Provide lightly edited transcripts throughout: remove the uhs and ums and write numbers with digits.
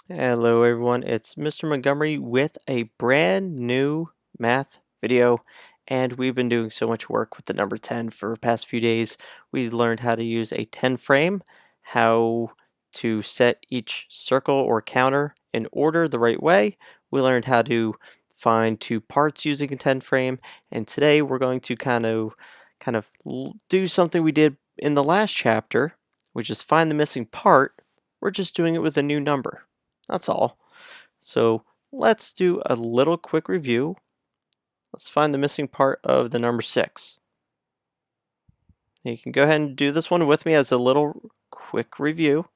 Hello everyone, it's Mr. Montgomery with a brand new math video, and we've been doing so much work with the number 10 for the past few days. We learned how to use a 10 frame, how to set each circle or counter in order the right way. We learned how to find two parts using a 10 frame, and today we're going to do something we did in the last chapter, which is find the missing part. We're just doing it with a new number. That's all. So let's do a little quick review. Let's find the missing part of the number 6. You can go ahead and do this one with me as a little quick review.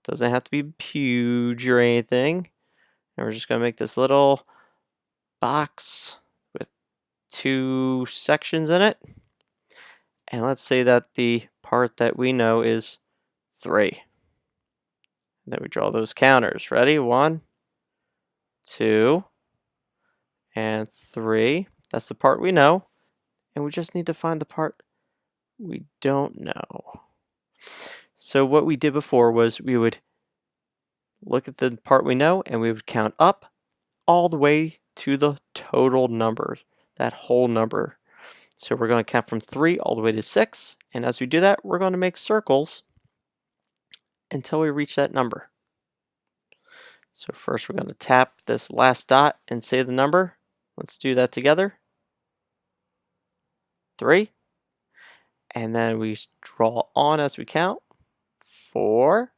Doesn't have to be huge or anything. And we're just going to make this little box with 2 sections in it. And let's say that the part that we know is 3. Then we draw those counters. Ready? 1, 2, and 3. That's the part we know. And we just need to find the part we don't know. So what we did before was we would look at the part we know and we would count up all the way to the total number, that whole number. So we're going to count from 3 all the way to 6. And as we do that, we're going to make circles until we reach that number. So first we're going to tap this last dot and say the number. Let's do that together. 3. And then we draw on as we count. 4,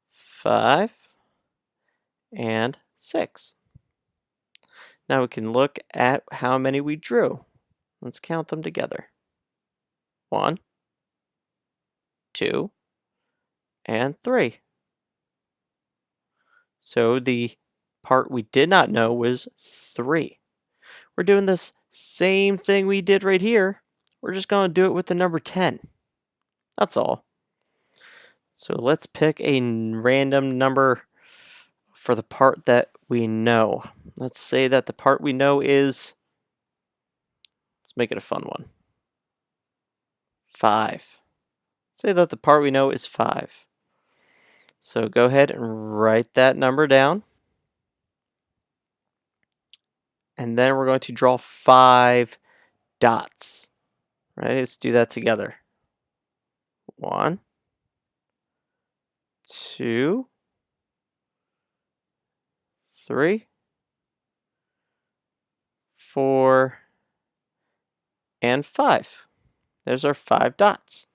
5, and 6. Now we can look at how many we drew. Let's count them together. 1, 2, and 3. So the part we did not know was 3. We're doing this same thing we did right here. We're just going to do it with the number 10. That's all. So let's pick a random number for the part that we know. Let's say that the part we know is, let's make it a fun one, 5. Say that the part we know is 5. So go ahead and write that number down. And then we're going to draw 5 dots. Right? Let's do that together. 1, 2, 3, 4, and 5. There's our 5 dots.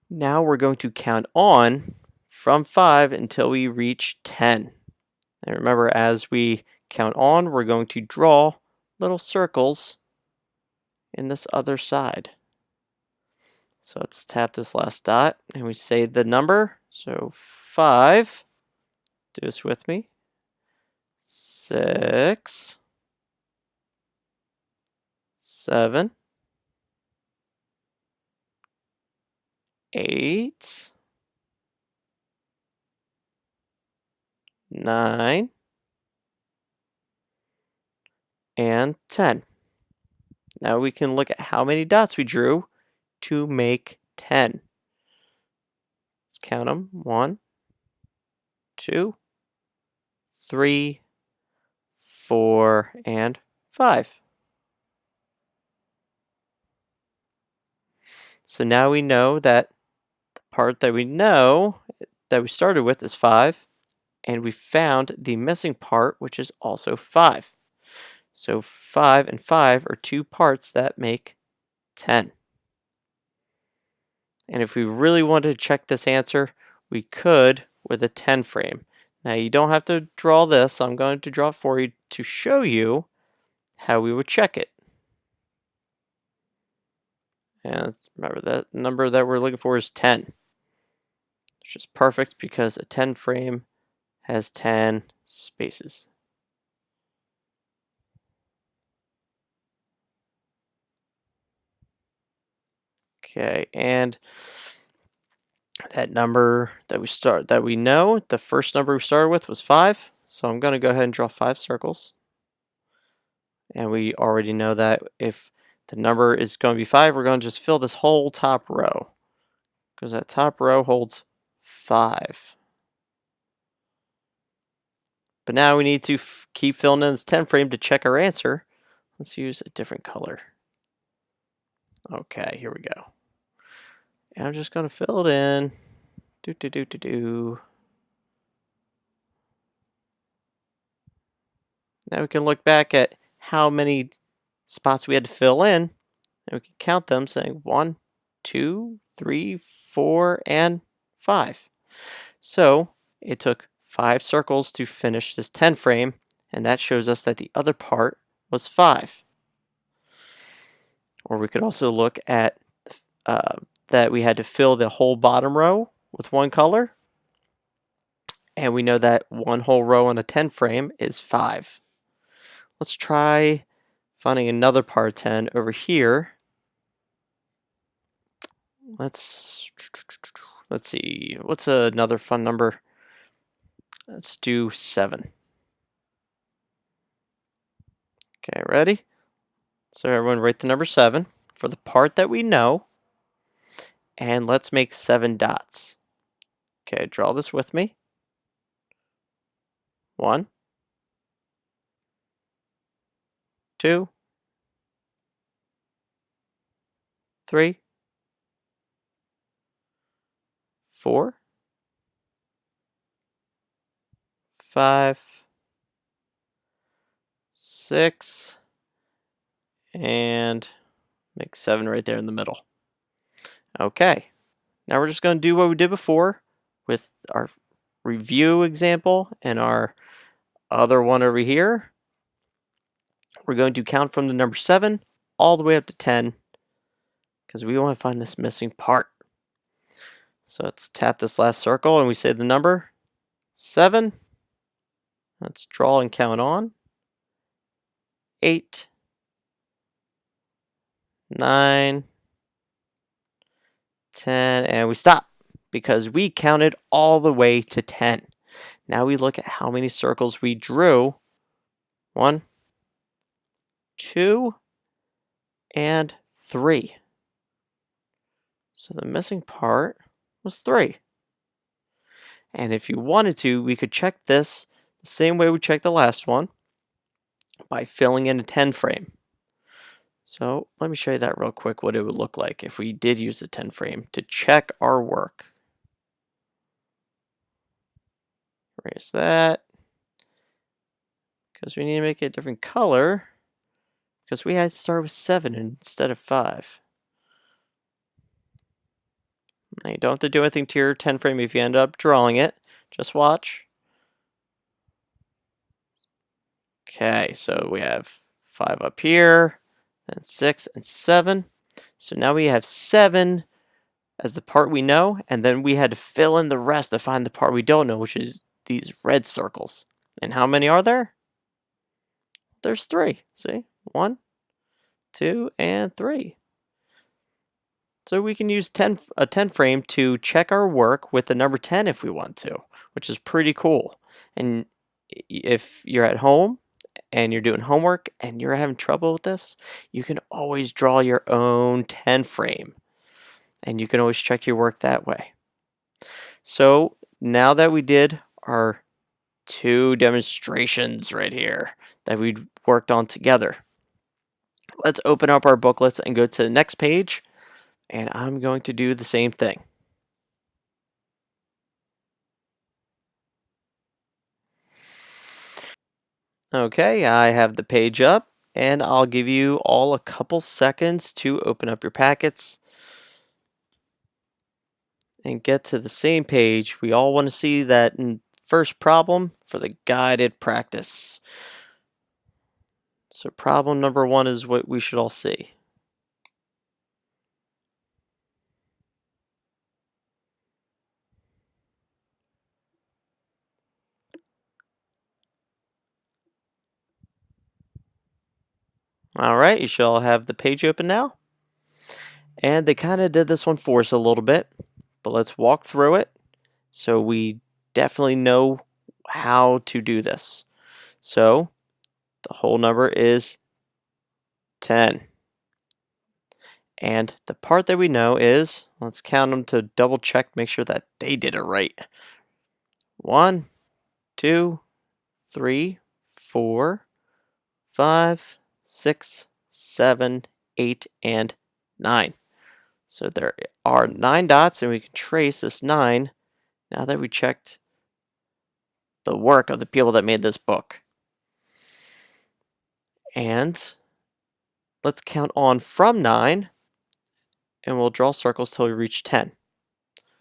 Now we're going to count on from 5 until we reach 10. And remember, as we count on, we're going to draw little circles in this other side. So let's tap this last dot and we say the number. So 5, do this with me, 6, 7, 8, 9, and 10. Now we can look at how many dots we drew to make 10. Let's count them. 1, 2, 3, 4, and 5. So now we know that the part that we know that we started with is 5, and we found the missing part, which is also 5. So 5 and 5 are 2 parts that make 10. And if we really wanted to check this answer, we could with a 10 frame. Now you don't have to draw this. I'm going to draw it for you to show you how we would check it. And remember, that number that we're looking for is 10. Which is perfect because a 10 frame has 10 spaces. Okay, and that number that we know, the first number we started with was 5. So I'm going to go ahead and draw 5 circles. And we already know that if the number is going to be 5, we're going to just fill this whole top row, because that top row holds 5. But now we need to keep filling in this 10 frame to check our answer. Let's use a different color. Okay, here we go. And I'm just going to fill it in. Now we can look back at how many spots we had to fill in, and we can count them, saying 1, 2, 3, 4, and 5. So it took 5 circles to finish this 10 frame, and that shows us that the other part was 5. Or we could also look at that we had to fill the whole bottom row with one color, and we know that one whole row on a 10 frame is 5. Let's try finding another part 10 over here. Let's see, what's another fun number? Let's do 7. Okay, ready? So everyone write the number 7 for the part that we know, and let's make 7 dots. Okay, draw this with me. 1, 2, 3, 4, 5, 6, and make 7 right there in the middle. Okay, now we're just going to do what we did before with our review example and our other one over here. We're going to count from the number 7 all the way up to 10 because we want to find this missing part. So let's tap this last circle and we say the number 7. Let's draw and count on. 8, 9, 10, and we stop because we counted all the way to 10. Now we look at how many circles we drew. 1, 2, and 3. So the missing part was 3. And if you wanted to, we could check this the same way we checked the last one by filling in a 10 frame. So let me show you that real quick, what it would look like if we did use a 10 frame to check our work. Erase that, because we need to make it a different color, because we had to start with 7 instead of 5. Now you don't have to do anything to your 10 frame if you end up drawing it. Just watch. Okay, so we have 5 up here, then 6 and 7. So now we have 7 as the part we know, and then we had to fill in the rest to find the part we don't know, which is these red circles. And how many are there? There's 3. See? 1, 2, and 3. So we can use a 10 frame to check our work with the number 10 if we want to, which is pretty cool. And if you're at home and you're doing homework and you're having trouble with this, you can always draw your own 10 frame. And you can always check your work that way. So now that we did our 2 demonstrations right here that we worked on together, let's open up our booklets and go to the next page, and I'm going to do the same thing. Okay, I have the page up, and I'll give you all a couple seconds to open up your packets and get to the same page. We all want to see that first problem for the guided practice. So problem number 1 is what we should all see. Alright, you should all have the page open now. And they kind of did this one for us a little bit, but let's walk through it so we definitely know how to do this. So the whole number is 10. And the part that we know is, let's count them to double check, make sure that they did it right. 1, 2, 3, 4, 5, 6, 7, 8, and 9. So there are 9 dots, and we can trace this 9 now that we checked the work of the people that made this book. And let's count on from 9, and we'll draw circles till we reach 10.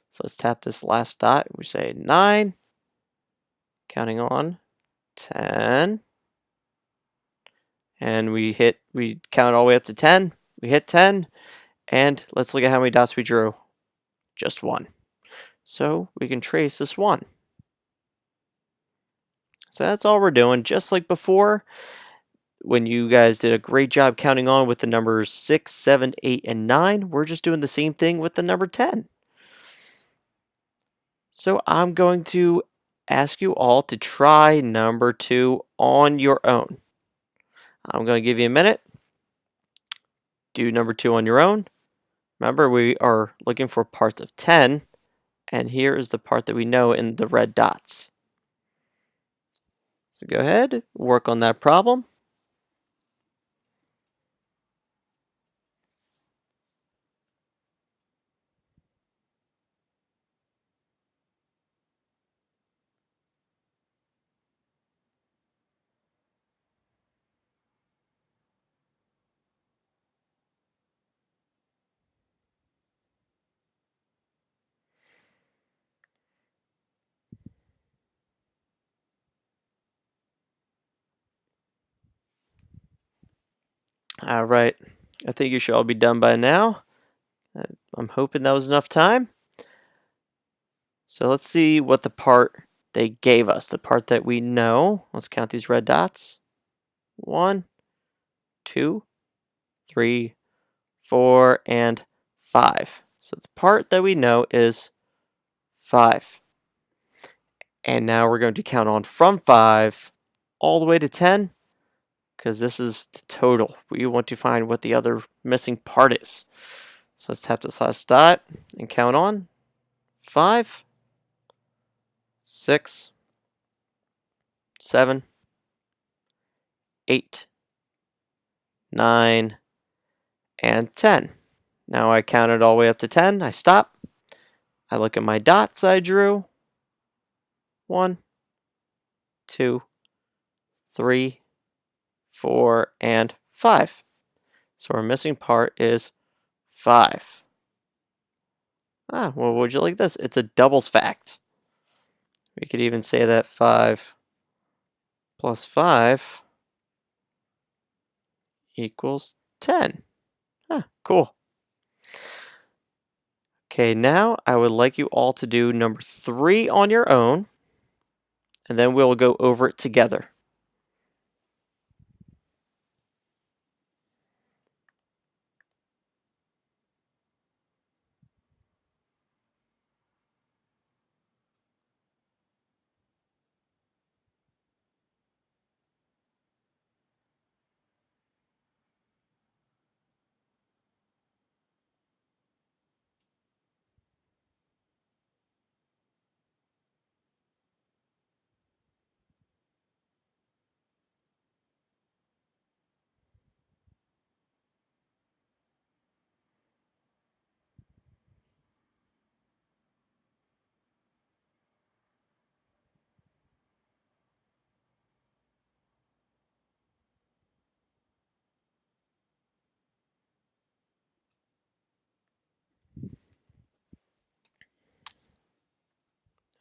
So let's tap this last dot. We say 9, counting on 10, and we count all the way up to 10. We hit 10, and let's look at how many dots we drew. Just 1. So we can trace this 1. So that's all we're doing. Just like before, when you guys did a great job counting on with the numbers 6, 7, 8, and 9, we're just doing the same thing with the number 10. So I'm going to ask you all to try number 2 on your own. I'm going to give you a minute. Do number 2 on your own. Remember, we are looking for parts of 10, and here is the part that we know in the red dots. So go ahead, work on that problem. All right, I think you should all be done by now. I'm hoping that was enough time. So let's see what the part they gave us, the part that we know. Let's count these red dots. 1, 2, 3, 4, and 5. So the part that we know is 5. And now we're going to count on from 5 all the way to 10, because this is the total. We want to find what the other missing part is. So let's tap this last dot and count on 5, 6, 7, 8, 9, and 10. Now I counted all the way up to 10. I stop. I look at my dots I drew. 1, 2, 3, 4, and 5. So our missing part is 5. Well, would you like this? It's a doubles fact. We could even say that 5 plus 5 equals 10. Cool. Okay, now I would like you all to do number 3 on your own, and then we'll go over it together.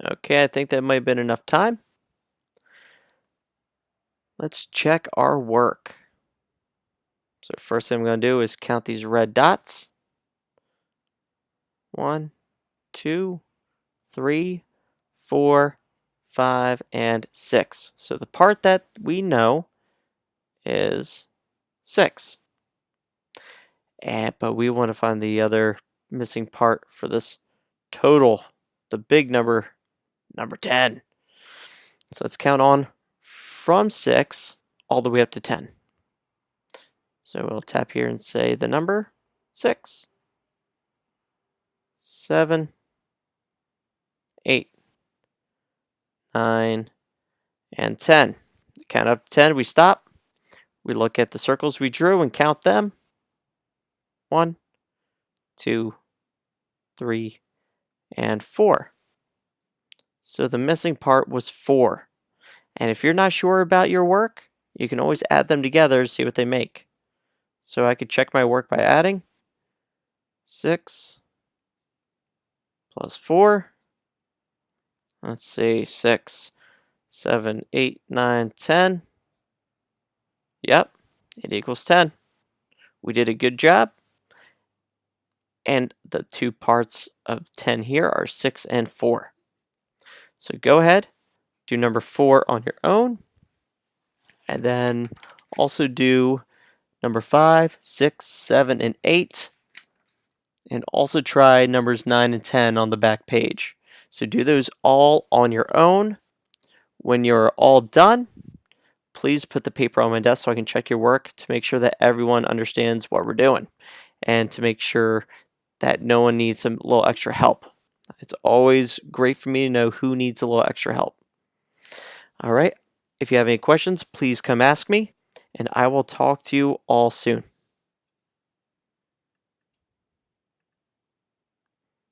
Okay, I think that might have been enough time. Let's check our work. So first thing I'm going to do is count these red dots. 1, 2, 3, 4, 5, and 6. So the part that we know is 6. But we want to find the other missing part for this total, the big number 10. So let's count on from 6 all the way up to 10. So we'll tap here and say the number 6, 7, 8, 9, and 10. Count up to 10, we stop. We look at the circles we drew and count them. 1, 2, 3, and 4. So the missing part was 4. And if you're not sure about your work, you can always add them together to see what they make. So I could check my work by adding 6 plus 4. Let's see, 6, 7, 8, 9, 10. Yep, it equals 10. We did a good job. And the two parts of 10 here are 6 and 4. So go ahead, do number 4 on your own. And then also do number 5, 6, 7, and 8. And also try numbers 9 and 10 on the back page. So do those all on your own. When you're all done, please put the paper on my desk so I can check your work to make sure that everyone understands what we're doing and to make sure that no one needs a little extra help. It's always great for me to know who needs a little extra help. All right, if you have any questions, please come ask me, and I will talk to you all soon.